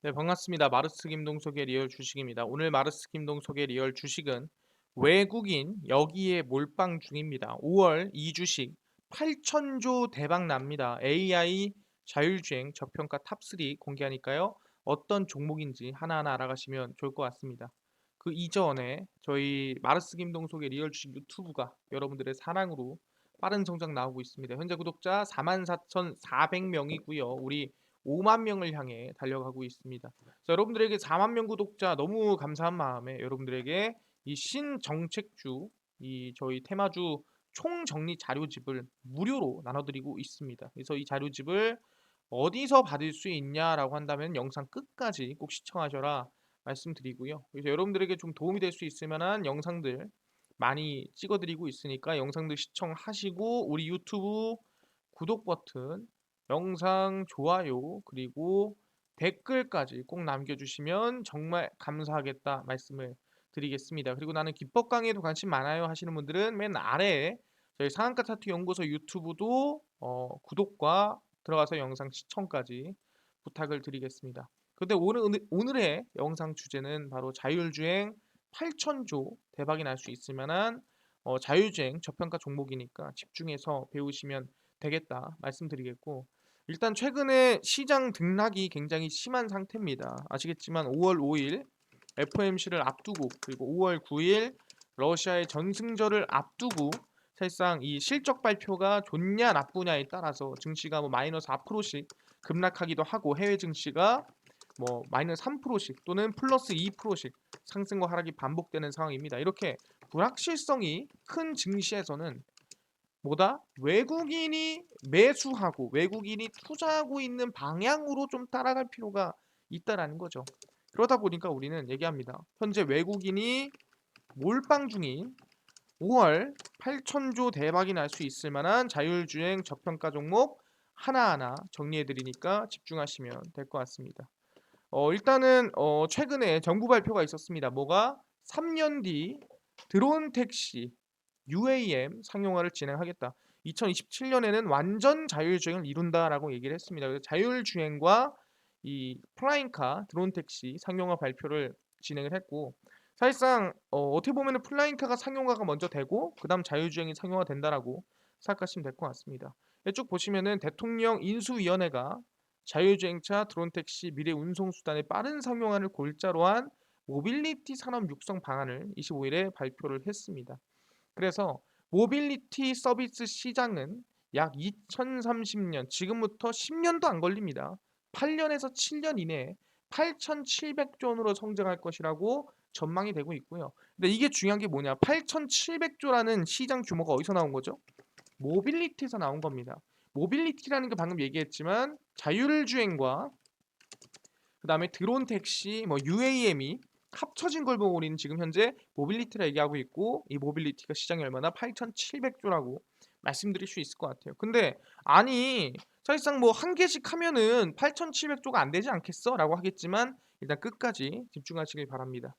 네, 반갑습니다. 마르스 김동석의 리얼 주식입니다. 오늘 마르스 김동석의 리얼 주식은 외국인 여기에 몰빵 중입니다. 5월 이 주식 8천조 대박 납니다. AI 자율주행 저평가 탑3 공개하니까요. 어떤 종목인지 하나하나 알아가시면 좋을 것 같습니다. 그 이전에 저희 마르스 김동석의 리얼 주식 유튜브가 여러분들의 사랑으로 빠른 성장 나오고 있습니다. 현재 구독자 44,400명이고요. 우리 5만 명을 향해 달려가고 있습니다. 자, 여러분들에게 4만 명 구독자 너무 감사한 마음에 여러분들에게 이 신정책주, 이 저희 테마주 총정리 자료집을 무료로 나눠드리고 있습니다. 그래서 이 자료집을 어디서 받을 수 있냐라고 한다면 영상 끝까지 꼭 시청하셔라 말씀드리고요. 그래서 여러분들에게 좀 도움이 될 수 있을 만한 영상들 많이 찍어드리고 있으니까 영상들 시청하시고 우리 유튜브 구독 버튼, 영상 좋아요, 그리고 댓글까지 꼭 남겨주시면 정말 감사하겠다 말씀을 드리겠습니다. 그리고 나는 기법 강의에도 관심 많아요 하시는 분들은 맨 아래에 저희 상한가 차트 연구소 유튜브도 구독과 들어가서 영상 시청까지 부탁을 드리겠습니다. 근데 오늘의 영상 주제는 바로 자율주행 8천조 대박이 날 수 있을 만한 자율주행 저평가 종목이니까 집중해서 배우시면 되겠다 말씀드리겠고, 일단 최근에 시장 등락이 굉장히 심한 상태입니다. 아시겠지만 5월 5일 FOMC를 앞두고 그리고 5월 9일 러시아의 전승절을 앞두고 사실상 이 실적 발표가 좋냐 나쁘냐에 따라서 증시가 뭐 마이너스 4%씩 급락하기도 하고 해외 증시가 뭐 마이너스 3%씩 또는 플러스 2%씩 상승과 하락이 반복되는 상황입니다. 이렇게 불확실성이 큰 증시에서는 뭐다? 외국인이 매수하고 외국인이 투자하고 있는 방향으로 좀 따라갈 필요가 있다라는 거죠. 그러다 보니까 우리는 얘기합니다. 현재 외국인이 몰빵 중인 5월 8천조 대박이 날 수 있을 만한 자율주행 저평가 종목 하나하나 정리해 드리니까 집중하시면 될 것 같습니다. 일단은 최근에 정부 발표가 있었습니다. 뭐가 3년 뒤 드론 택시 UAM 상용화를 진행하겠다. 2027년에는 완전 자율주행을 이룬다라고 얘기를 했습니다. 그래서 자율주행과 이 플라잉카 드론 택시 상용화 발표를 진행을 했고, 사실상 어떻게 보면 플라잉카가 상용화가 먼저 되고 그다음 자율주행이 상용화 된다라고 생각하시면 될 것 같습니다. 쭉 보시면은 대통령 인수위원회가 자율주행차 드론 택시 미래 운송 수단의 빠른 상용화를 골자로 한 모빌리티 산업 육성 방안을 25일에 발표를 했습니다. 그래서 모빌리티 서비스 시장은 약 2030년, 지금부터 10년도 안 걸립니다. 8년에서 7년 이내에 8,700조 원으로 성장할 것이라고 전망이 되고 있고요. 근데 이게 중요한 게 뭐냐? 8,700조라는 시장 규모가 어디서 나온 거죠? 모빌리티에서 나온 겁니다. 모빌리티라는 게 방금 얘기했지만 자율주행과 그다음에 드론 택시, 뭐 UAM이 합쳐진 걸 보고 우리는 지금 현재 모빌리티를 얘기하고 있고, 이 모빌리티가 시장이 얼마나 8,700조라고 말씀드릴 수 있을 것 같아요. 근데 아니 사실상 뭐 한 개씩 하면은 8,700조가 안 되지 않겠어?라고 하겠지만 일단 끝까지 집중하시길 바랍니다.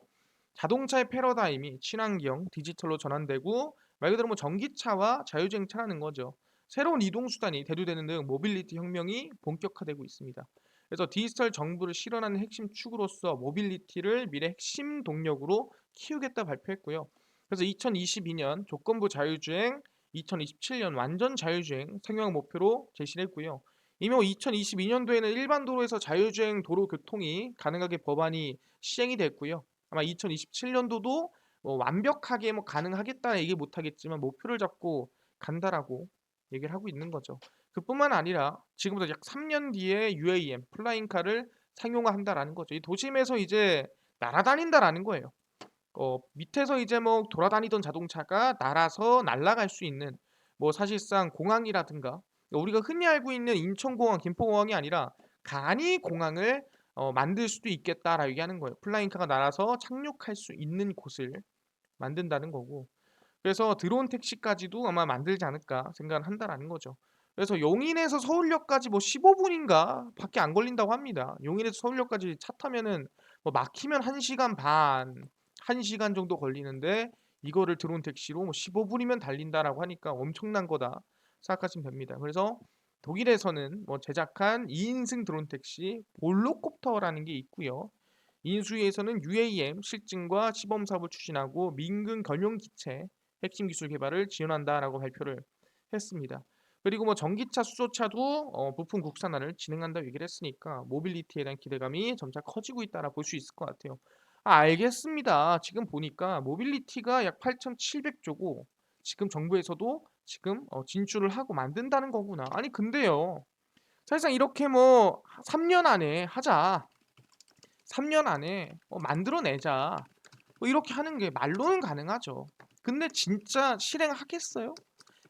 자동차의 패러다임이 친환경, 디지털로 전환되고 말 그대로 뭐 전기차와 자율주행차라는 거죠. 새로운 이동 수단이 대두되는 등 모빌리티 혁명이 본격화되고 있습니다. 그래서 디지털 정부를 실현하는 핵심 축으로서 모빌리티를 미래 핵심 동력으로 키우겠다 발표했고요. 그래서 2022년 조건부 자율주행, 2027년 완전 자율주행 상용 목표로 제시를 했고요. 이미 2022년도에는 일반 도로에서 자율주행 도로 교통이 가능하게 법안이 시행이 됐고요. 아마 2027년도도 완벽하게 뭐 가능하겠다 얘기 못하겠지만 목표를 잡고 간다라고 얘기를 하고 있는 거죠. 그뿐만 아니라 지금부터 약 3년 뒤에 UAM 플라잉카를 상용화한다라는 거죠. 이 도심에서 이제 날아다닌다라는 거예요. 밑에서 이제 뭐 돌아다니던 자동차가 날아서 날아갈 수 있는, 뭐 사실상 공항이라든가 우리가 흔히 알고 있는 인천공항, 김포공항이 아니라 간이 공항을 만들 수도 있겠다라고 얘기하는 거예요. 플라잉카가 날아서 착륙할 수 있는 곳을 만든다는 거고, 그래서 드론 택시까지도 아마 만들지 않을까 생각을 한다라는 거죠. 그래서 용인에서 서울역까지 뭐 15분인가 밖에 안 걸린다고 합니다. 용인에서 서울역까지 차 타면은 뭐 막히면 1시간 반, 1시간 정도 걸리는데 이거를 드론 택시로 뭐 15분이면 달린다라고 하니까 엄청난 거다 생각하시면 됩니다. 그래서 독일에서는 뭐 제작한 2인승 드론 택시 볼로콥터라는 게 있고요. 인수위에서는 UAM 실증과 시범 사업을 추진하고 민간 경영 기체 핵심 기술 개발을 지원한다라고 발표를 했습니다. 그리고 뭐 전기차, 수소차도 부품 국산화를 진행한다고 얘기를 했으니까 모빌리티에 대한 기대감이 점차 커지고 있다라 볼 수 있을 것 같아요. 알겠습니다. 지금 보니까 모빌리티가 약 8,700조고 지금 정부에서도 지금 진출을 하고 만든다는 거구나. 아니 근데요. 사실상 이렇게 뭐 3년 안에 하자. 3년 안에 만들어내자. 뭐 이렇게 하는 게 말로는 가능하죠. 근데 진짜 실행하겠어요?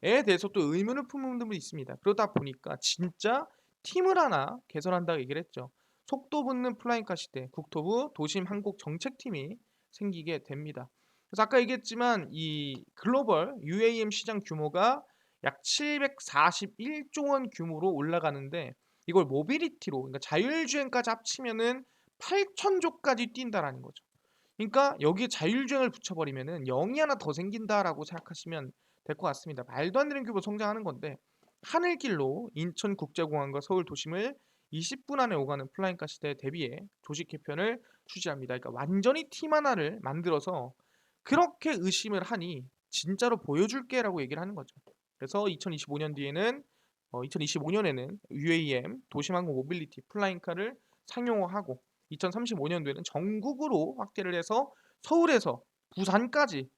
에 대해서 또 의문을 품는 분들이 있습니다. 그러다 보니까 진짜 팀을 하나 개설한다고 얘기를 했죠. 속도 붙는 플라잉카 시대 국토부 도심 항공 정책팀이 생기게 됩니다. 그래서 아까 얘기했지만 이 글로벌 UAM 시장 규모가 약 741조 원 규모로 올라가는데 이걸 모빌리티로 그러니까 자율주행까지 합치면은 8천조까지 뛴다라는 거죠. 그러니까 여기에 자율주행을 붙여버리면은 0이 하나 더 생긴다라고 생각하시면 될 것 같습니다. 말도 안 되는 규모 성장하는 건데 하늘길로 인천국제공항과 서울 도심을 20분 안에 오가는 플라잉카 시대에 대비해 조직 개편을 추진합니다. 그러니까 완전히 팀 하나를 만들어서 그렇게 의심을 하니 진짜로 보여줄게라고 얘기를 하는 거죠. 그래서 2025년 뒤에는 2025년에는 UAM 도심항공 모빌리티 플라잉카를 상용화하고 2035년도에는 전국으로 확대를 해서 서울에서 부산까지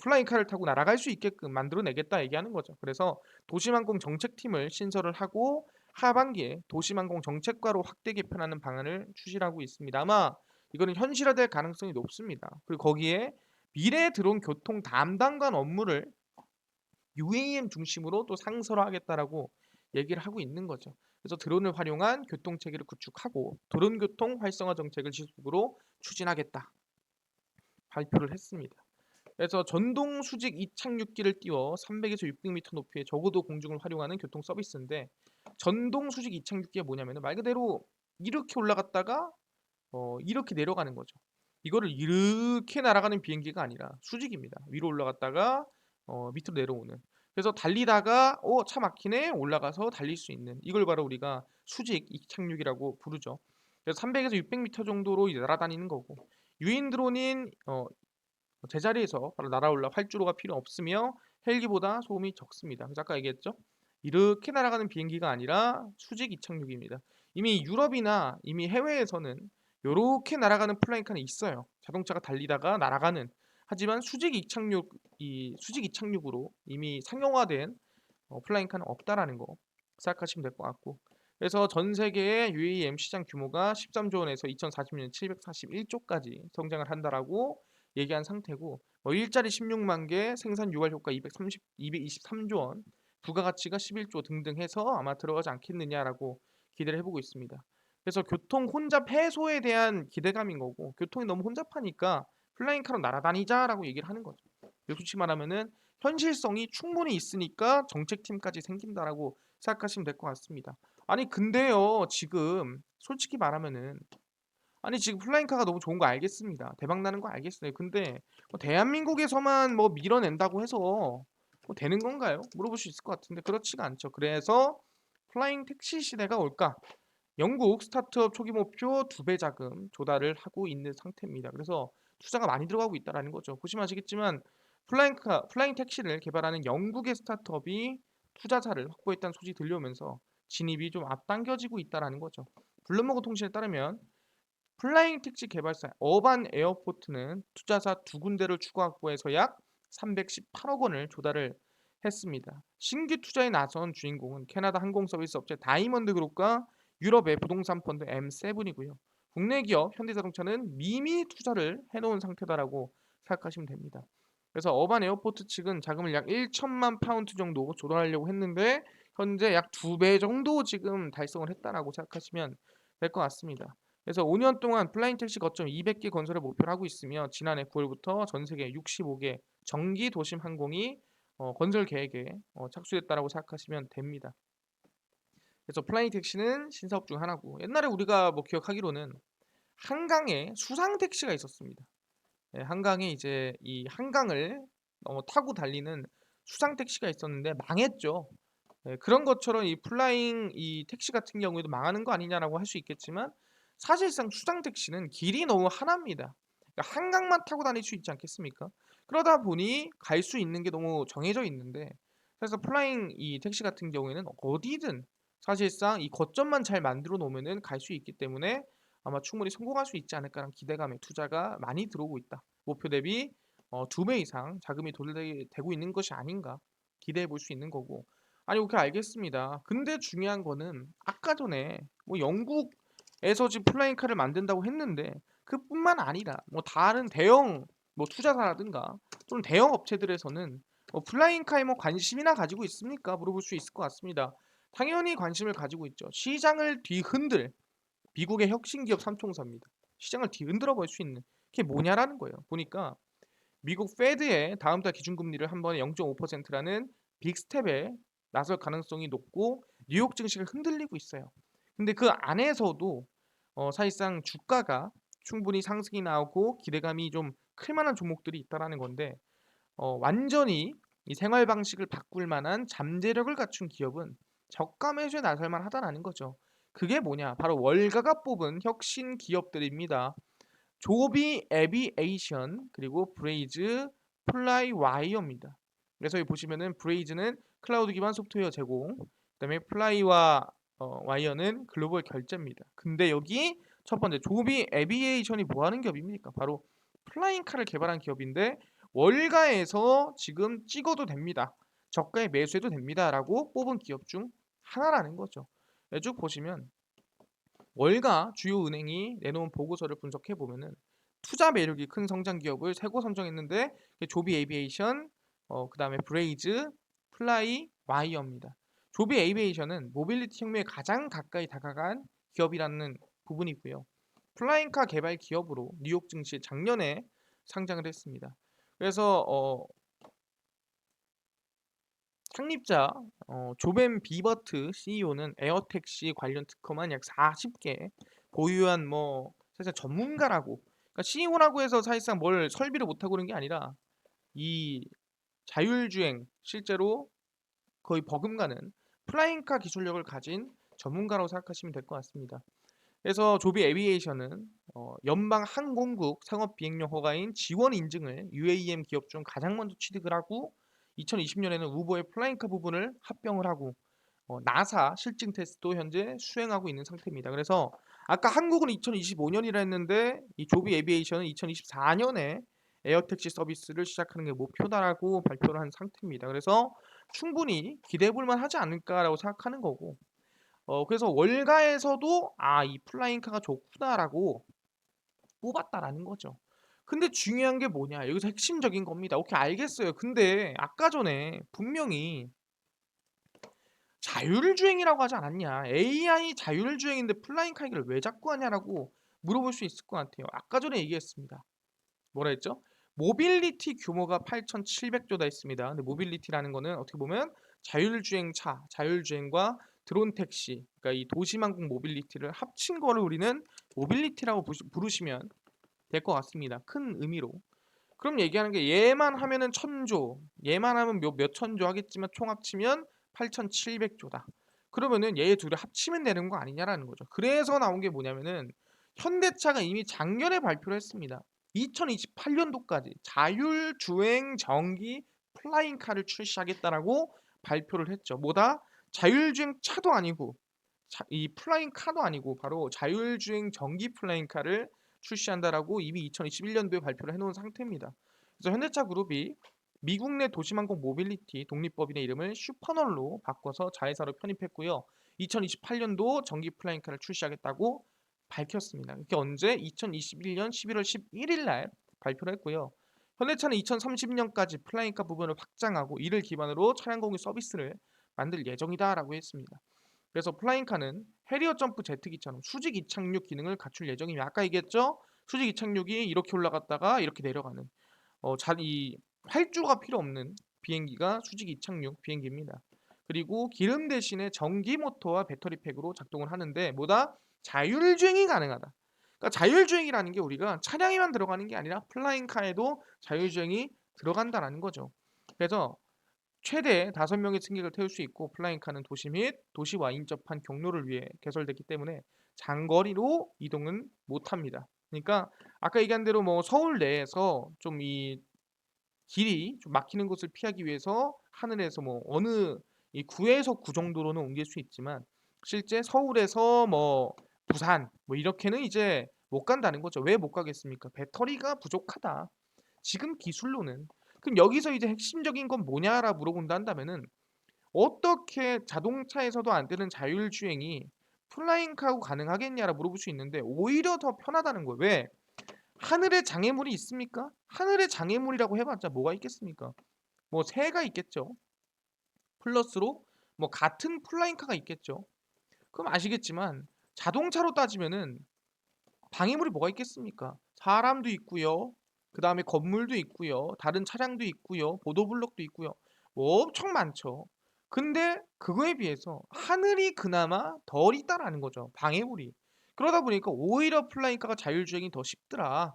플라잉카를 타고 날아갈 수 있게끔 만들어내겠다 얘기하는 거죠. 그래서 도심항공 정책팀을 신설을 하고 하반기에 도심항공 정책과로 확대 개편하는 방안을 추진하고 있습니다. 아마 이거는 현실화될 가능성이 높습니다. 그리고 거기에 미래 드론 교통 담당관 업무를 UAM 중심으로 또 상설화하겠다라고 얘기를 하고 있는 거죠. 그래서 드론을 활용한 교통 체계를 구축하고 드론 교통 활성화 정책을 지속적으로 추진하겠다 발표를 했습니다. 그래서 전동 수직 이착륙기를 띄워 300에서 600m 높이의 저고도 공중을 활용하는 교통 서비스인데 전동 수직 이착륙기가 뭐냐면 말 그대로 이렇게 올라갔다가 이렇게 내려가는 거죠. 이거를 이렇게 날아가는 비행기가 아니라 수직입니다. 위로 올라갔다가 밑으로 내려오는. 그래서 달리다가 차 막히네 올라가서 달릴 수 있는 이걸 바로 우리가 수직 이착륙이라고 부르죠. 그래서 300에서 600m 정도로 날아다니는 거고 유인 드론인 제자리에서 바로 날아올라 활주로가 필요 없으며 헬기보다 소음이 적습니다. 그래서 아까 얘기했죠. 이렇게 날아가는 비행기가 아니라 수직 이착륙입니다. 이미 유럽이나 이미 해외에서는 이렇게 날아가는 플라잉카는 있어요. 자동차가 달리다가 날아가는. 하지만 수직 이착륙으로 이미 상용화된 플라잉카는 없다라는 거 생각하시면 될 것 같고. 그래서 전 세계의 UAM 시장 규모가 13조 원에서 2040년 741조까지 성장을 한다라고 얘기한 상태고 일자리 16만 개, 생산 유발 효과 223조 원, 부가가치가 11조 등등 해서 아마 들어가지 않겠느냐라고 기대를 해보고 있습니다. 그래서 교통 혼잡 해소에 대한 기대감인 거고 교통이 너무 혼잡하니까 플라잉카로 날아다니자라고 얘기를 하는 거죠. 솔직히 말하면은 현실성이 충분히 있으니까 정책팀까지 생긴다라고 생각하시면 될 것 같습니다. 아니 근데요 지금 솔직히 말하면은 아니 지금 플라잉카가 너무 좋은 거 알겠습니다. 대박 나는 거 알겠어요. 근데 대한민국에서만 뭐 밀어낸다고 해서 되는 건가요? 물어볼 수 있을 것 같은데 그렇지가 않죠. 그래서 플라잉 택시 시대가 올까? 영국 스타트업 초기 목표 2배 자금 조달을 하고 있는 상태입니다. 그래서 투자가 많이 들어가고 있다라는 거죠. 보시면 아시겠지만 플라잉 택시를 개발하는 영국의 스타트업이 투자자를 확보했다는 소식이 들려오면서 진입이 좀 앞당겨지고 있다라는 거죠. 블룸버그 통신에 따르면 플라잉 택시 개발사 어반 에어포트는 투자사 두 군데를 추가 확보해서 약 318억 원을 조달을 했습니다. 신규 투자에 나선 주인공은 캐나다 항공 서비스 업체 다이먼드 그룹과 유럽의 부동산 펀드 M7이고요. 국내 기업 현대자동차는 미미 투자를 해놓은 상태다라고 생각하시면 됩니다. 그래서 어반 에어포트 측은 자금을 약 1천만 파운드 정도 조달하려고 했는데 현재 약 2배 정도 지금 달성을 했다라고 생각하시면 될 것 같습니다. 그래서 5년 동안 플라잉 택시 거점 200개 건설을 목표로 하고 있으며 지난해 9월부터 전 세계 65개 정기 도심 항공이 건설 계획에 착수했다라고 생각하시면 됩니다. 그래서 플라잉 택시는 신사업 중 하나고 옛날에 우리가 뭐 기억하기로는 한강에 수상 택시가 있었습니다. 네, 한강에 이제 이 한강을 타고 달리는 수상 택시가 있었는데 망했죠. 예, 그런 것처럼 이 플라잉 이 택시 같은 경우에도 망하는 거 아니냐라고 할 수 있겠지만 사실상 수장 택시는 길이 너무 하나입니다. 그러니까 한강만 타고 다닐 수 있지 않겠습니까? 그러다 보니 갈 수 있는 게 너무 정해져 있는데 그래서 플라잉 이 택시 같은 경우에는 어디든 사실상 이 거점만 잘 만들어 놓으면은 갈 수 있기 때문에 아마 충분히 성공할 수 있지 않을까라는 기대감에 투자가 많이 들어오고 있다. 목표 대비 2배 이상 자금이 되고 있는 것이 아닌가 기대해 볼 수 있는 거고. 아니 오케이 알겠습니다. 근데 중요한 거는 아까 전에 뭐 영국에서 지금 플라잉카를 만든다고 했는데 그뿐만 아니라 뭐 다른 대형 뭐 투자사라든가 좀 대형 업체들에서는 플라잉카에 뭐 관심이나 가지고 있습니까? 물어볼 수 있을 것 같습니다. 당연히 관심을 가지고 있죠. 시장을 뒤흔들 미국의 혁신 기업 삼총사입니다. 시장을 뒤흔들어 볼 수 있는 그게 뭐냐라는 거예요. 보니까 미국 페드의 다음 달 기준금리를 한 번에 0.5%라는 빅스텝에 나설 가능성이 높고 뉴욕 증시가 흔들리고 있어요. 근데 그 안에서도 사실상 주가가 충분히 상승이 나오고 기대감이 좀 클 만한 종목들이 있다라는 건데 완전히 이 생활 방식을 바꿀 만한 잠재력을 갖춘 기업은 저가 매수에 나설 만하다라는 거죠. 그게 뭐냐? 바로 월가가 뽑은 혁신 기업들입니다. 조비 에비에이션 그리고 브레이즈 플라이 와이어입니다. 그래서 여기 보시면은 브레이즈는 클라우드 기반 소프트웨어 제공, 그다음에 플라이와 와이어는 글로벌 결제입니다. 근데 여기 첫 번째 조비 에비에이션이 뭐 하는 기업입니까? 바로 플라잉카를 개발한 기업인데 월가에서 지금 찍어도 됩니다. 저가에 매수해도 됩니다라고 뽑은 기업 중 하나라는 거죠. 네, 쭉 보시면 월가 주요 은행이 내놓은 보고서를 분석해 보면은 투자 매력이 큰 성장 기업을 세고 선정했는데 조비 에이비에이션, 그다음에 브레이즈, 플라이, 와이어입니다. 조비 에이비에이션은 모빌리티 혁명에 가장 가까이 다가간 기업이라는 부분이고요. 플라잉카 개발 기업으로 뉴욕 증시에 작년에 상장을 했습니다. 그래서 창립자 조벤 비버트 CEO는 에어택시 관련 특허만 약 40개 보유한 뭐 사실 전문가라고 그러니까 CEO라고 해서 사실상 뭘 설비를 못하고 그런 게 아니라 이 자율주행 실제로 거의 버금가는 플라잉카 기술력을 가진 전문가라고 생각하시면 될 것 같습니다. 그래서 조비 에비에이션은 연방 항공국 상업 비행용 허가인 지원 인증을 UAM 기업 중 가장 먼저 취득을 하고 2020년에는 우버의 플라잉카 부분을 합병을 하고 나사 실증 테스트도 현재 수행하고 있는 상태입니다. 그래서 아까 한국은 2025년이라 했는데 이 조비 에비에이션은 2024년에 에어택시 서비스를 시작하는 게 목표다라고 발표를 한 상태입니다. 그래서 충분히 기대해 볼 만하지 않을까라고 생각하는 거고 그래서 월가에서도 '아 이 플라잉카가 좋구나.'라고 뽑았다라는 거죠. 근데 중요한 게 뭐냐? 여기서 핵심적인 겁니다. 오케이 알겠어요. 근데 아까 전에 분명히 자율주행이라고 하지 않았냐? AI 자율주행인데 플라잉카 얘기를 왜 자꾸 하냐라고 물어볼 수 있을 것 같아요. 아까 전에 얘기했습니다. 뭐라 했죠? 모빌리티 규모가 8,700조다 했습니다. 근데 모빌리티라는 거는 어떻게 보면 자율주행차, 자율주행과 드론 택시, 그러니까 이 도시망공 모빌리티를 합친 거를 우리는 모빌리티라고 부르시면 될 것 같습니다. 큰 의미로. 그럼 얘기하는 게 얘만 하면은 1,000조, 얘만 하면 몇 천조 하겠지만 총 합치면 8,700조다. 그러면은 얘 둘이 합치면 되는 거 아니냐라는 거죠. 그래서 나온 게 뭐냐면은 현대차가 이미 작년에 발표를 했습니다. 2028년도까지 자율주행 전기 플라잉카를 출시하겠다라고 발표를 했죠. 뭐다? 자율주행 차도 아니고 이 플라잉카도 아니고 바로 자율주행 전기 플라잉카를 출시한다라고 이미 2021년도에 발표를 해놓은 상태입니다. 그래서 현대차 그룹이 미국 내 도시망공 모빌리티 독립법인의 이름을 슈퍼널로 바꿔서 자회사로 편입했고요. 2028년도 전기 플라잉카를 출시하겠다고 밝혔습니다. 이게 언제? 2021년 11월 11일 날 발표를 했고요. 현대차는 2030년까지 플라잉카 부분을 확장하고 이를 기반으로 차량 공유 서비스를 만들 예정이다라고 했습니다. 그래서 플라잉카는 해리어 점프 제트기처럼 수직 이착륙 기능을 갖출 예정이며 아까 얘기했죠? 수직 이착륙이 이렇게 올라갔다가 이렇게 내려가는 이 활주가 필요 없는 비행기가 수직 이착륙 비행기입니다. 그리고 기름 대신에 전기 모터와 배터리 팩으로 작동을 하는데 뭐다? 자율주행이 가능하다. 그러니까 자율주행이라는 게 우리가 차량에만 들어가는 게 아니라 플라잉카에도 자율주행이 들어간다라는 거죠. 그래서 최대 5명의 승객을 태울 수 있고 플라잉카는 도시 및 도시와 인접한 경로를 위해 개설됐기 때문에 장거리로 이동은 못합니다. 그러니까 아까 얘기한 대로 뭐 서울 내에서 좀 이 길이 좀 막히는 곳을 피하기 위해서 하늘에서 뭐 어느 이 구에서 구 정도로는 옮길 수 있지만 실제 서울에서 뭐 부산 뭐 이렇게는 이제 못 간다는 거죠. 왜 못 가겠습니까? 배터리가 부족하다. 지금 기술로는. 그럼 여기서 이제 핵심적인 건 뭐냐라 물어본다 한다면은 어떻게 자동차에서도 안 되는 자율주행이 플라잉카하고 가능하겠냐라 물어볼 수 있는데 오히려 더 편하다는 거예요. 왜? 하늘에 장애물이 있습니까? 하늘에 장애물이라고 해봤자 뭐가 있겠습니까? 뭐 새가 있겠죠. 플러스로 뭐 같은 플라잉카가 있겠죠. 그럼 아시겠지만 자동차로 따지면은 방해물이 뭐가 있겠습니까? 사람도 있고요. 그 다음에 건물도 있고요. 다른 차량도 있고요. 보도블록도 있고요. 뭐 엄청 많죠. 근데 그거에 비해서 하늘이 그나마 덜 있다라는 거죠. 방해물이. 그러다 보니까 오히려 플라잉카가 자율주행이 더 쉽더라.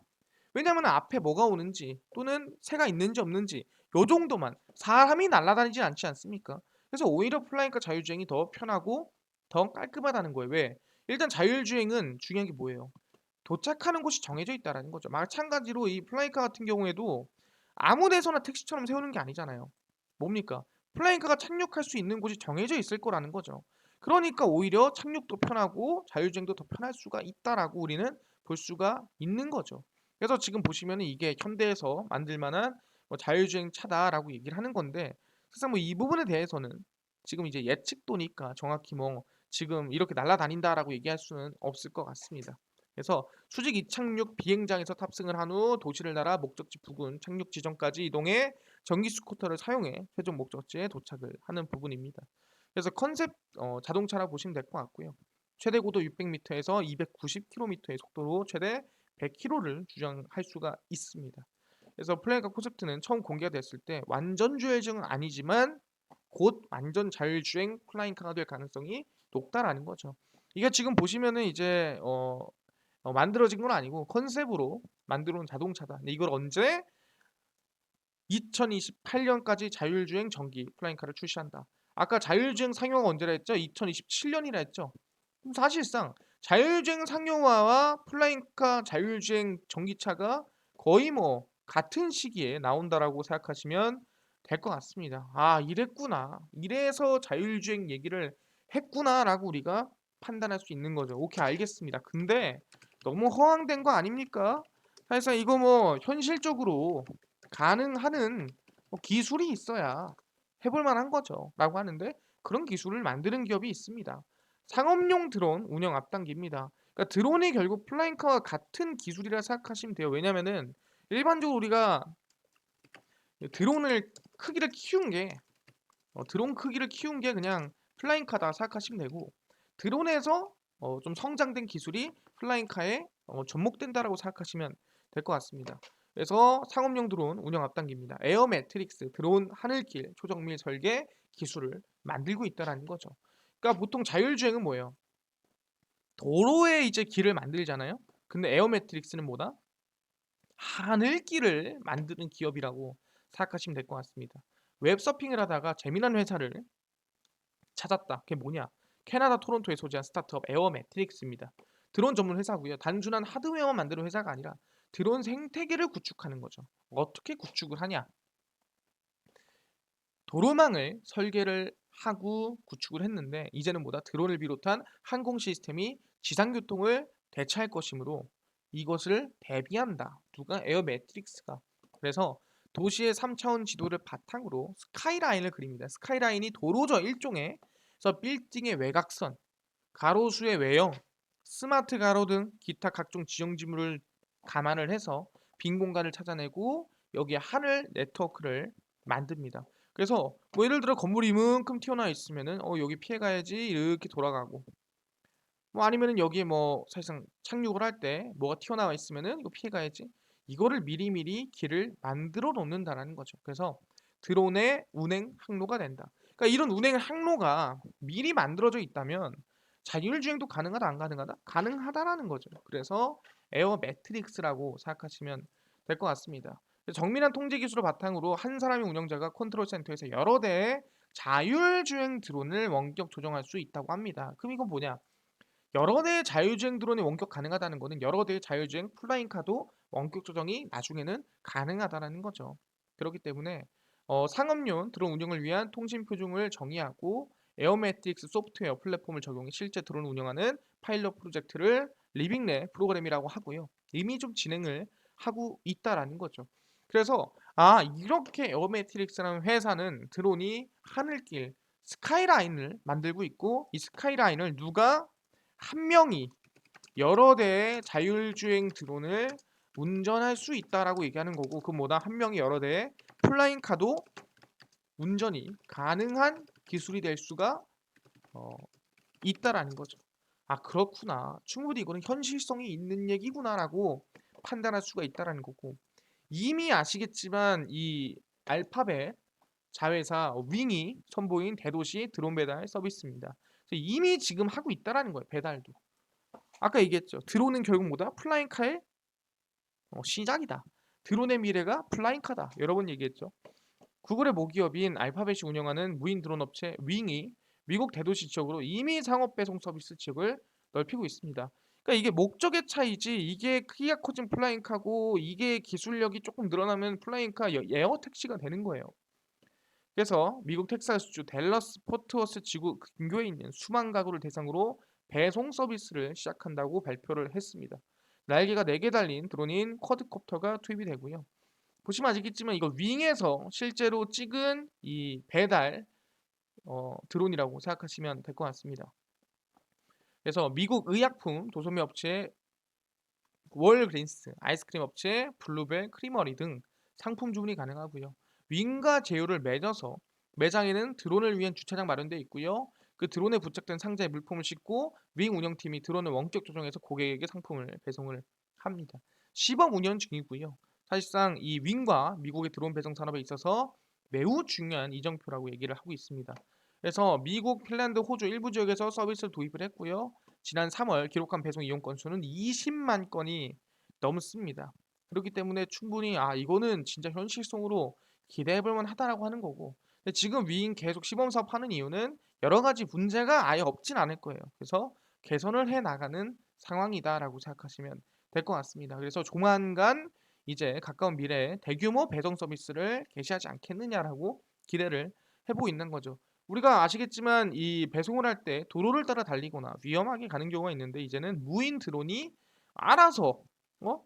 왜냐면 앞에 뭐가 오는지 또는 새가 있는지 없는지 요 정도만 사람이 날아다니지 않지 않습니까? 그래서 오히려 플라잉카 자율주행이 더 편하고 더 깔끔하다는 거예요. 왜? 일단 자율주행은 중요한 게 뭐예요? 도착하는 곳이 정해져 있다라는 거죠. 마찬가지로 이 플라잉카 같은 경우에도 아무 데서나 택시처럼 세우는 게 아니잖아요. 뭡니까? 플라잉카가 착륙할 수 있는 곳이 정해져 있을 거라는 거죠. 그러니까 오히려 착륙도 편하고 자율주행도 더 편할 수가 있다라고 우리는 볼 수가 있는 거죠. 그래서 지금 보시면은 이게 현대에서 만들 만한 뭐 자율주행 차다라고 얘기를 하는 건데 사실 뭐 이 부분에 대해서는 지금 이제 예측도니까 정확히 뭐 지금 이렇게 날아다닌다라고 얘기할 수는 없을 것 같습니다. 그래서 수직 이착륙 비행장에서 탑승을 한 후 도시를 날아 목적지 부근 착륙 지점까지 이동해 전기 스쿠터를 사용해 최종 목적지에 도착을 하는 부분입니다. 그래서 컨셉 자동차라 보시면 될 것 같고요. 최대 고도 600m에서 290km의 속도로 최대 100km를 주행할 수가 있습니다. 그래서 플래그 콘셉트는 처음 공개가 됐을 때 완전 주행은 아니지만 곧 완전 자율주행 플라잉카가 될 가능성이 높다라는 거죠. 이게 지금 보시면은 이제 만들어진 건 아니고 컨셉으로 만들어 온 자동차다. 근데 이걸 언제 2028년까지 자율주행 전기 플라잉카를 출시한다. 아까 자율주행 상용화가 언제라 했죠? 2027년이라 했죠. 그럼 사실상 자율주행 상용화와 플라잉카 자율주행 전기차가 거의 뭐 같은 시기에 나온다라고 생각하시면 될 것 같습니다. 아, 이랬구나. 이래서 자율주행 얘기를 했구나라고 우리가 판단할 수 있는 거죠. 오케이, 알겠습니다. 근데 너무 허황된 거 아닙니까? 사실상 이거 뭐 현실적으로 가능하는 뭐 기술이 있어야 해볼 만한 거죠. 라고 하는데 그런 기술을 만드는 기업이 있습니다. 상업용 드론 운영 앞당깁니다. 그러니까 드론이 결국 플라잉카와 같은 기술이라 생각하시면 돼요. 왜냐면은 일반적으로 우리가 드론을 크기를 키운 게 드론 크기를 키운 게 그냥 플라잉카다 생각하시면 되고 드론에서 좀 성장된 기술이 플라잉카에 접목된다라고 생각하시면 될 것 같습니다. 그래서 상업용 드론 운영 앞당깁니다. 에어 매트릭스 드론 하늘길 초정밀 설계 기술을 만들고 있다라는 거죠. 그러니까 보통 자율주행은 뭐예요? 도로에 이제 길을 만들잖아요. 근데 에어 매트릭스는 뭐다? 하늘길을 만드는 기업이라고 생각하시면 될 것 같습니다. 웹 서핑을 하다가 재미난 회사를 찾았다. 그게 뭐냐? 캐나다 토론토에 소재한 스타트업 에어 매트릭스입니다. 드론 전문 회사고요. 단순한 하드웨어만 만드는 회사가 아니라 드론 생태계를 구축하는 거죠. 어떻게 구축을 하냐? 도로망을 설계를 하고 구축을 했는데 이제는 뭐다? 드론을 비롯한 항공 시스템이 지상 교통을 대체할 것이므로 이것을 대비한다. 누가? 에어 매트릭스가. 그래서 도시의 3차원 지도를 바탕으로 스카이라인을 그립니다. 스카이라인이 도로죠, 일종의. 그래서 빌딩의 외곽선, 가로수의 외형, 스마트 가로 등 기타 각종 지형 지물을 감안을 해서 빈 공간을 찾아내고 여기에 하늘 네트워크를 만듭니다. 그래서 뭐 예를 들어 건물이 이만큼 튀어나와 있으면은 여기 피해 가야지 이렇게 돌아가고 뭐 아니면은 여기에 뭐 사실상 착륙을 할 때 뭐가 튀어나와 있으면은 이거 피해 가야지 이거를 미리미리 길을 만들어 놓는다라는 거죠. 그래서 드론의 운행 항로가 된다. 그러니까 이런 운행 항로가 미리 만들어져 있다면 자율주행도 가능하다 안 가능하다? 가능하다라는 거죠. 그래서 에어 매트릭스라고 생각하시면 될 것 같습니다. 정밀한 통제 기술을 바탕으로 한 사람의 운영자가 컨트롤 센터에서 여러 대의 자율주행 드론을 원격 조정할 수 있다고 합니다. 그럼 이건 뭐냐? 여러 대의 자율주행 드론이 원격 가능하다는 거는 여러 대의 자율주행 플라잉카도 원격 조정이 나중에는 가능하다라는 거죠. 그렇기 때문에 상업용 드론 운영을 위한 통신 표준을 정의하고 에어매틱스 소프트웨어 플랫폼을 적용해 실제 드론 운영하는 파일럿 프로젝트를 리빙레 프로그램이라고 하고요. 이미 좀 진행을 하고 있다라는 거죠. 그래서 이렇게 에어매트릭스라는 회사는 드론이 하늘길 스카이라인을 만들고 있고 이 스카이라인을 누가 한 명이 여러 대의 자율주행 드론을 운전할 수 있다라고 얘기하는 거고 그 뭐다 한 명이 여러 대의 플라잉카도 운전이 가능한 기술이 될 수가 어, 있다라는 거죠. 그렇구나. 충분히 이거는 현실성이 있는 얘기구나라고 판단할 수가 있다라는 거고 이미 아시겠지만 이 알파벳 자회사 윙이 선보인 대도시 드론 배달 서비스입니다. 그래서 이미 지금 하고 있다라는 거예요. 배달도. 아까 얘기했죠. 드론은 결국 뭐다? 플라잉카의 시작이다. 드론의 미래가 플라잉카다. 여러 번 얘기했죠. 구글의 모기업인 알파벳이 운영하는 무인 드론 업체 윙이 미국 대도시 지역으로 이미 상업 배송 서비스 지역을 넓히고 있습니다. 그러니까 이게 목적의 차이지 이게 크기가 커진 플라잉카고 이게 기술력이 조금 늘어나면 플라잉카 에어 택시가 되는 거예요. 그래서 미국 텍사스주 댈러스 포트워스 지구 근교에 있는 수만 가구를 대상으로 배송 서비스를 시작한다고 발표를 했습니다. 날개가 4개 달린 드론인 쿼드콥터가 투입이 되고요. 보시면 아시겠지만 이거 윙에서 실제로 찍은 이 배달 드론이라고 생각하시면 될 것 같습니다. 그래서 미국 의약품 도소매 업체 월그린스, 아이스크림 업체 블루벨 크리머리 등 상품 주문이 가능하고요. 윙과 제휴를 맺어서 매장에는 드론을 위한 주차장 마련되어 있고요. 그 드론에 부착된 상자에 물품을 싣고 윙 운영팀이 드론을 원격 조정해서 고객에게 상품을 배송을 합니다. 시범 운영 중이고요. 사실상 이 윙과 미국의 드론 배송 산업에 있어서 매우 중요한 이정표라고 얘기를 하고 있습니다. 그래서 미국, 핀란드, 호주 일부 지역에서 서비스를 도입을 했고요. 지난 3월 기록한 배송 이용 건수는 20만 건이 넘습니다. 그렇기 때문에 충분히 이거는 진짜 현실성으로 기대해 볼 만하다라고 하는 거고. 근데 지금 위인 계속 시범 사업하는 이유는 여러 가지 문제가 아예 없진 않을 거예요. 그래서 개선을 해 나가는 상황이다라고 생각하시면 될 것 같습니다. 그래서 조만간 이제 가까운 미래에 대규모 배송 서비스를 개시하지 않겠느냐라고 기대를 해보고 있는 거죠. 우리가 아시겠지만 이 배송을 할 때 도로를 따라 달리거나 위험하게 가는 경우가 있는데 이제는 무인 드론이 알아서 어?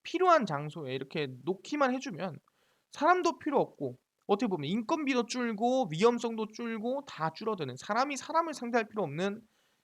필요한 장소에 이렇게 놓기만 해주면 사람도 필요 없고 어떻게 보면 인건비도 줄고 위험성도 줄고 다 줄어드는 사람이 사람을 상대할 필요 없는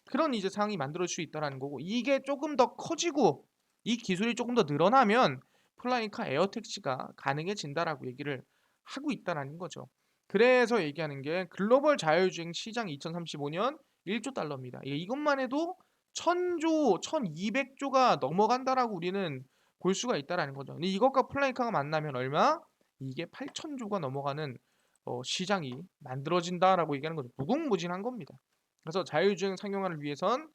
그런 이제 상황이 만들어질 수 있다라는 거고 이게 조금 더 커지고 이 기술이 조금 더 늘어나면 플라잉카 에어택시가 가능해진다라고 얘기를 하고 있다라는 거죠. 그래서 얘기하는 게 글로벌 자율주행 시장 2035년 1조 달러입니다. 이것만 해도 1000조, 1200조가 넘어간다라고 우리는 볼 수가 있다라는 거죠. 근데 이것과 플라잉카가 만나면 얼마? 이게 8000조가 넘어가는 시장이 만들어진다라고 얘기하는 거죠. 무궁무진한 겁니다. 그래서 자율주행 상용화를 위해선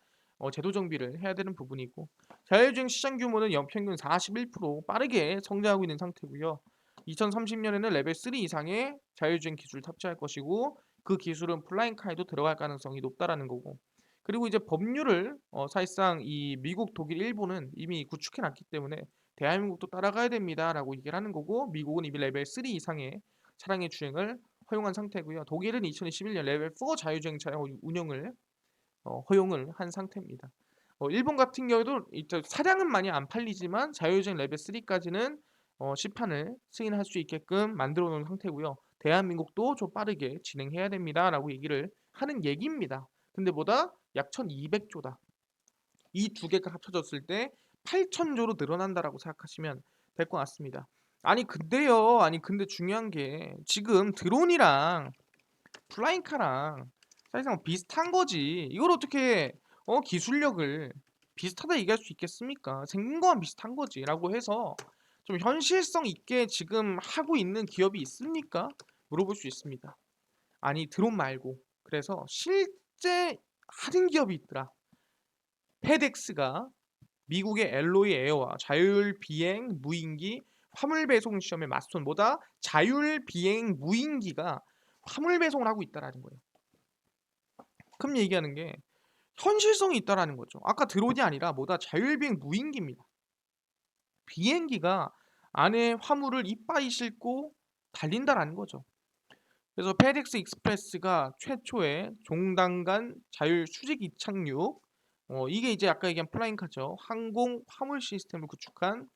제도 정비를 해야 되는 부분이고 자율주행 시장 규모는 연평균 41% 빠르게 성장하고 있는 상태고요. 2030년에는 레벨 3 이상의 자율주행 기술을 탑재할 것이고 그 기술은 플라잉카에도 들어갈 가능성이 높다라는 거고 그리고 이제 법률을 사실상 이 미국, 독일, 일본은 이미 구축해 놨기 때문에 대한민국도 따라가야 됩니다라고 얘기를 하는 거고 미국은 이미 레벨 3 이상의 차량의 주행을 허용한 상태고요. 독일은 2021년 레벨 4 자율주행 차량 운영을 허용을 한 상태입니다. 일본 같은 경우에도 차량은 많이 안 팔리지만 자율주행 레벨 3까지는 시판을 승인할 수 있게끔 만들어 놓은 상태고요. 대한민국도 좀 빠르게 진행해야 됩니다라고 얘기를 하는 얘기입니다. 근데 뭐다? 약 1200조다. 이 두 개가 합쳐졌을 때 8000조로 늘어난다라고 생각하시면 될 것 같습니다. 아니 근데요. 아니 근데 중요한 게 지금 드론이랑 플라잉카랑 사실상 비슷한 거지. 이걸 어떻게 기술력을 비슷하다 얘기할 수 있겠습니까? 생긴 거만 비슷한 거지라고 해서 좀 현실성 있게 지금 하고 있는 기업이 있습니까? 물어볼 수 있습니다. 아니 드론 말고 그래서 실제 하는 기업이 있더라. 페덱스가 미국의 엘로이 에어와 자율 비행 무인기 화물 배송 시험에 맞선 뭐다? 자율 비행 무인기가 화물 배송을 하고 있다라는 거예요. 그럼 얘기하는 게 현실성이 있다라는 거죠. 아까 드론이 아니라 뭐다? 자율 비행 무인기입니다. 비행기가 안에 화물을 이빠이 싣고 달린다라는 거죠. 그래서 페덱스 익스프레스가 최초의 종단간 자율 수직 이착륙 이게 이제 아까 얘기한 플라잉카죠. 항공 화물 시스템을 구축한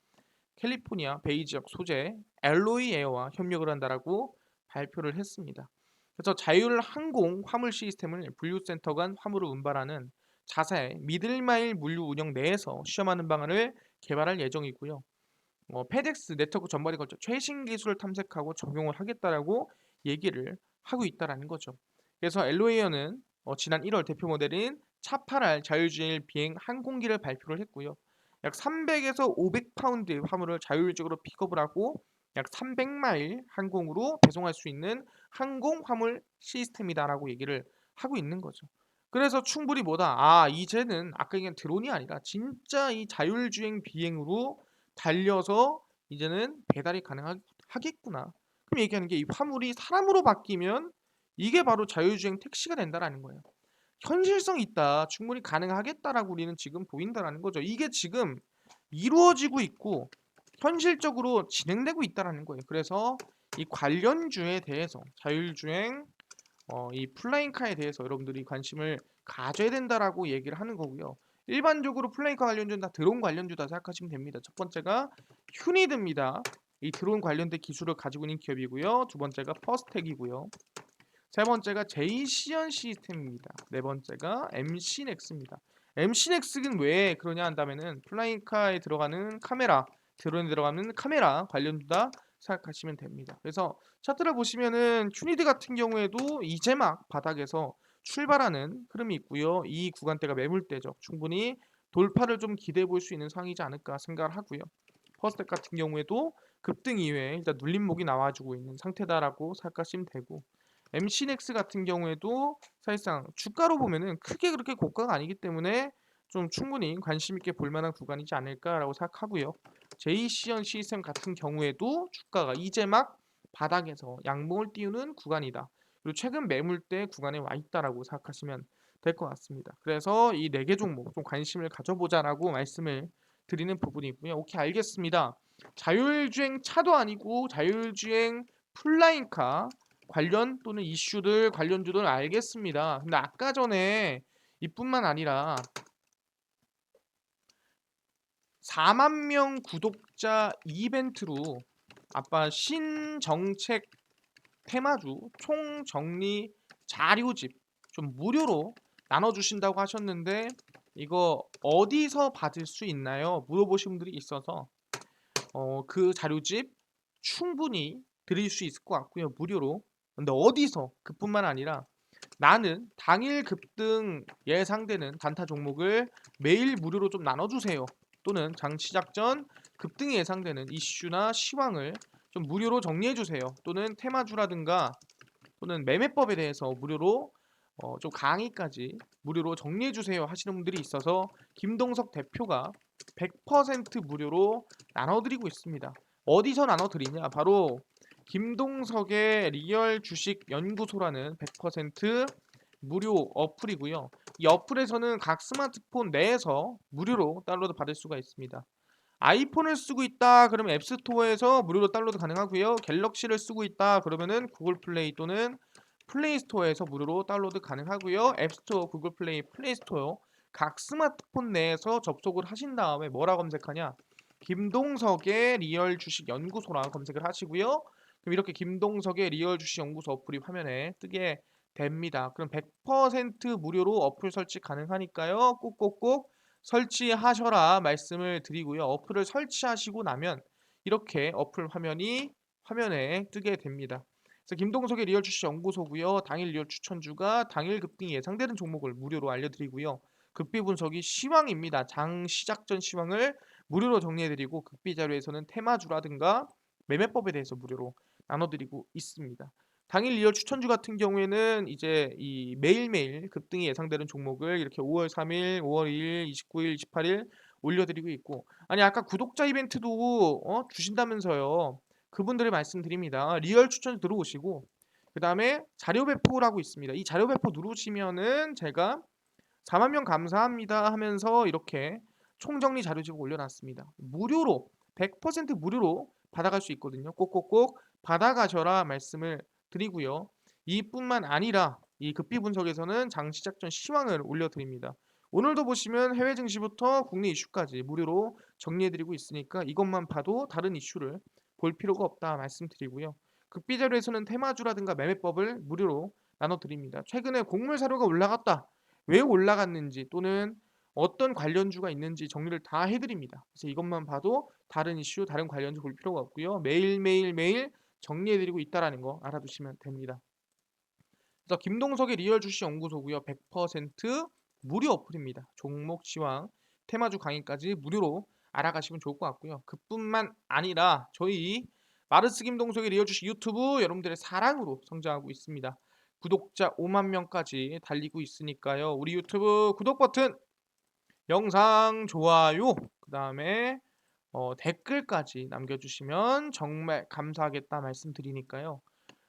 캘리포니아 베이 지역 소재 엘로이 에어와 협력을 한다라고 발표를 했습니다. 그래서 자율 항공 화물 시스템을 분류센터 간 화물을 운반하는 자사의 미들마일 물류 운영 내에서 시험하는 방안을 개발할 예정이고요. 페덱스 네트워크 전반에 걸쳐 최신 기술을 탐색하고 적용을 하겠다라고 얘기를 하고 있다라는 거죠. 그래서 엘로에어는 지난 1월 대표 모델인 차8할 자율주행 비행 항공기를 발표를 했고요. 약 300에서 500파운드의 화물을 자율적으로 픽업을 하고 약 300마일 항공으로 배송할 수 있는 항공 화물 시스템이다라고 얘기를 하고 있는 거죠. 그래서 충분히 뭐다? 이제는 아까 얘기한 드론이 아니라 진짜 이 자율주행 비행으로 달려서 이제는 배달이 가능하겠구나. 그럼 얘기하는 게 이 화물이 사람으로 바뀌면 이게 바로 자율주행 택시가 된다라는 거예요. 현실성 있다. 충분히 가능하겠다라고 우리는 지금 보인다라는 거죠. 이게 지금 이루어지고 있고 현실적으로 진행되고 있다라는 거예요. 그래서 이 관련주에 대해서 자율주행 이 플라잉카에 대해서 여러분들이 관심을 가져야 된다라고 얘기를 하는 거고요. 일반적으로 플라잉카 관련주는 다 드론 관련주다 생각하시면 됩니다. 첫 번째가 휴니드입니다. 이 드론 관련된 기술을 가지고 있는 기업이고요. 두 번째가 퍼스텍이고요. 세 번째가 제이시언 시스템입니다. 네 번째가 MC넥스입니다. MC넥스는 왜 그러냐 한다면은 플라잉카에 들어가는 카메라, 드론에 들어가는 카메라 관련주다 생각하시면 됩니다. 그래서 차트를 보시면은 휴니드 같은 경우에도 이제 막 바닥에서 출발하는 흐름이 있고요. 이 구간대가 매물대죠. 충분히 돌파를 좀 기대해 볼 수 있는 상황이지 않을까 생각을 하고요. 퍼스텍 같은 경우에도 급등 이후에 일단 눌림목이 나와주고 있는 상태다라고 생각하시면 되고 MC넥스 같은 경우에도 사실상 주가로 보면은 크게 그렇게 고가가 아니기 때문에 좀 충분히 관심 있게 볼 만한 구간이지 않을까라고 생각하고요. 제이시언 시스템 같은 경우에도 주가가 이제 막 바닥에서 양봉을 띄우는 구간이다. 그리고 최근 매물대 구간에 와 있다라고 생각하시면 될 것 같습니다. 그래서 이 네 개 종목 좀 관심을 가져보자라고 말씀을 드리는 부분이고요. 오케이 알겠습니다. 자율주행 차도 아니고 자율주행 플라잉카 관련 또는 이슈들 관련주들 알겠습니다. 근데 아까 전에 이뿐만 아니라 4만 명 구독자 이벤트로 아빠 신정책 테마주 총정리 자료집 좀 무료로 나눠주신다고 하셨는데 이거 어디서 받을 수 있나요? 물어보신 분들이 있어서 그 자료집 충분히 드릴 수 있을 것 같고요. 무료로. 근데 어디서? 그뿐만 아니라 나는 당일 급등 예상되는 단타 종목을 매일 무료로 좀 나눠주세요. 또는 장 시작 전 급등이 예상되는 이슈나 시황을 좀 무료로 정리해주세요. 또는 테마주라든가 또는 매매법에 대해서 무료로 좀 강의까지 무료로 정리해주세요 하시는 분들이 있어서 김동석 대표가 100% 무료로 나눠드리고 있습니다. 어디서 나눠드리냐? 바로 김동석의 리얼 주식 연구소라는 100% 무료 어플이고요. 이 어플에서는 각 스마트폰 내에서 무료로 다운로드 받을 수가 있습니다. 아이폰을 쓰고 있다 그러면 앱스토어에서 무료로 다운로드 가능하고요. 갤럭시를 쓰고 있다 그러면은 구글 플레이 또는 플레이 스토어에서 무료로 다운로드 가능하고요. 앱스토어, 구글 플레이, 플레이 스토어 각 스마트폰 내에서 접속을 하신 다음에 뭐라 검색하냐? 김동석의 리얼 주식 연구소라 검색을 하시고요. 그럼 이렇게 김동석의 리얼 주식 연구소 어플이 화면에 뜨게 됩니다. 그럼 100% 무료로 어플 설치 가능하니까요. 꼭꼭꼭 설치하셔라 말씀을 드리고요. 어플을 설치하시고 나면 이렇게 어플 화면에 뜨게 됩니다. 그래서 김동석의 리얼 주식 연구소고요. 당일 리얼 추천주가 당일 급등이 예상되는 종목을 무료로 알려드리고요. 극비 분석이 시황입니다. 장 시작 전 시황을 무료로 정리해드리고 극비 자료에서는 테마주라든가 매매법에 대해서 무료로 나눠드리고 있습니다. 당일 리얼 추천주 같은 경우에는 이제 이 매일매일 급등이 예상되는 종목을 이렇게 5월 3일, 5월 2일, 29일, 28일, 올려드리고 있고, 아니 아까 구독자 이벤트도 주신다면서요. 그분들의 말씀드립니다. 리얼 추천 들어오시고, 그다음에 자료 배포라고 있습니다. 이 자료 배포 누르시면은 제가 4만 명 감사합니다 하면서 이렇게 총정리 자료집을 올려놨습니다. 무료로 100% 무료로 받아갈 수 있거든요. 꼭꼭꼭 받아가셔라 말씀을 드리고요. 이뿐만 아니라 이 급비 분석에서는 장시작전 시황을 올려드립니다. 오늘도 보시면 해외 증시부터 국내 이슈까지 무료로 정리해드리고 있으니까 이것만 봐도 다른 이슈를 볼 필요가 없다 말씀드리고요. 급비 자료에서는 테마주라든가 매매법을 무료로 나눠드립니다. 최근에 곡물 사료가 올라갔다. 왜 올라갔는지 또는 어떤 관련주가 있는지 정리를 다 해드립니다. 그래서 이것만 봐도 다른 이슈, 다른 관련주 볼 필요가 없고요. 매일 정리해드리고 있다는 거 알아두시면 됩니다. 그래서 김동석의 리얼 주식 연구소고요. 100% 무료 어플입니다. 종목 시황, 테마주 강의까지 무료로 알아가시면 좋을 것 같고요. 그뿐만 아니라 저희 마르스 김동석의 리얼 주식 유튜브 여러분들의 사랑으로 성장하고 있습니다. 구독자 5만 명까지 달리고 있으니까요. 우리 유튜브 구독 버튼, 영상 좋아요, 그 다음에 댓글까지 남겨주시면 정말 감사하겠다 말씀드리니까요.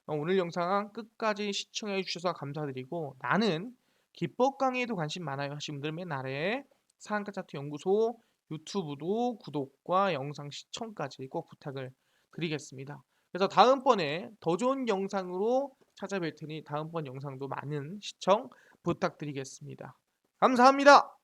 오늘 영상 끝까지 시청해 주셔서 감사드리고, 나는 기법 강의에도 관심 많아요 하시는 분들 맨 아래에 상한가 차트 연구소 유튜브도 구독과 영상 시청까지 꼭 부탁을 드리겠습니다. 그래서 다음번에 더 좋은 영상으로 찾아뵐 테니 다음번 영상도 많은 시청 부탁드리겠습니다. 감사합니다.